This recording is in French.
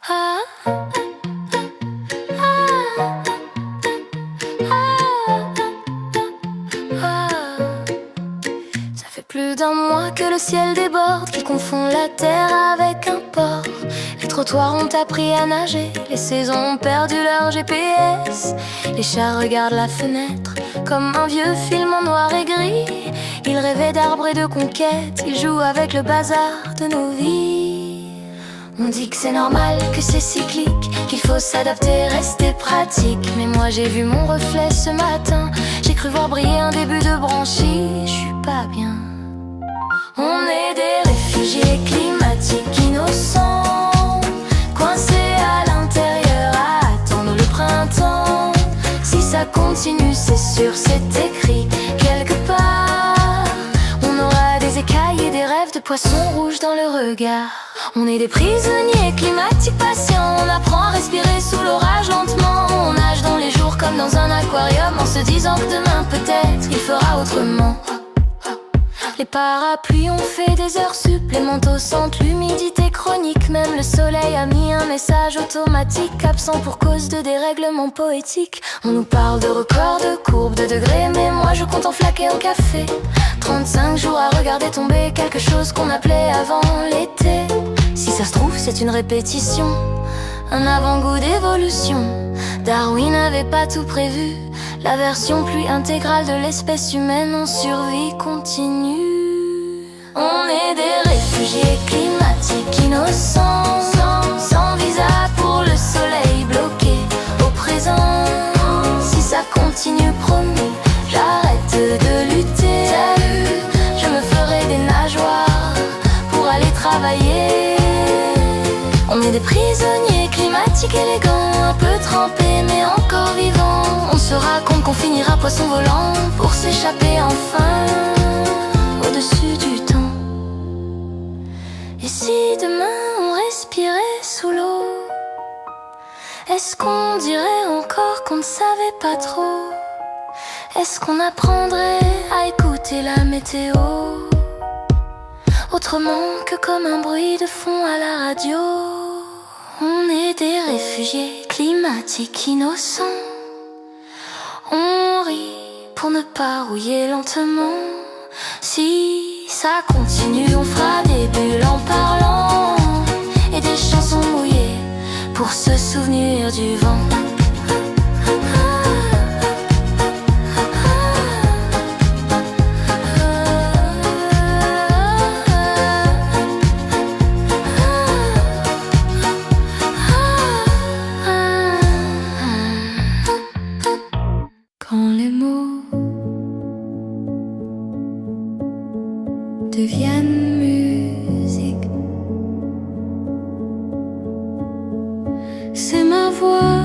Ah, ah, ah, ah. Ça fait plus d'un mois que le ciel déborde, qu'il confond la terre avec un port. Les trottoirs ont appris à nager, les saisons ont perdu leur GPS. Les chats regardent la fenêtre comme un vieux film en noir et gris. Ils rêvaient d'arbres et de conquêtes, ils jouent avec le bazar de nos vies. On dit que c'est normal, que c'est cyclique, qu'il faut s'adapter, rester pratique. Mais moi j'ai vu mon reflet ce matin, j'ai cru voir briller un début de branchis. Je suis pas bien. On est des réfugiés climatiques innocents, coincés à l'intérieur à attendre le printemps. Si ça continue, c'est sûr, c'est écrit quelque part. On aura des écailles et des rêves de poissons rouges dans le regard. On est des prisonniers climatiques patients, on apprend à respirer sous l'orage lentement. On nage dans les jours comme dans un aquarium, en se disant que demain peut-être il fera autrement. Les parapluies ont fait des heures sup, les manteaux sentent l'humidité chronique. Même le soleil a mis un message automatique, absent pour cause de dérèglements poétiques. On nous parle de records, de courbes, de degrés, mais moi je compte en flaquer au café. 35 jours à regarder tomber quelque chose qu'on appelait avant l'été. Si ça se trouve c'est une répétition, un avant-goût d'évolution. Darwin n'avait pas tout prévu, la version plus intégrale de l'espèce humaine en survie continue. On est des réfugiés climatiques innocents, sans visa pour le soleil bloqué au présent. Si ça continue, promis, j'arrête de lutter. Je me ferai des nageoires pour aller travailler. On est des prisonniers climatiques élégants, un peu trempés mais encore vivants. On se raconte qu'on finira poisson volant pour s'échapper enfin au-dessus du temps. Et si demain on respirait sous l'eau, est-ce qu'on dirait encore qu'on ne savait pas trop? Est-ce qu'on apprendrait à écouter la météo autrement que comme un bruit de fond à la radio? On est des réfugiés climatiques innocents, on rit pour ne pas rouiller lentement. Si ça continue, on fera des bulles en parlant et des chansons mouillées pour se souvenir du vent. Quand les mots deviennent musique, c'est ma voix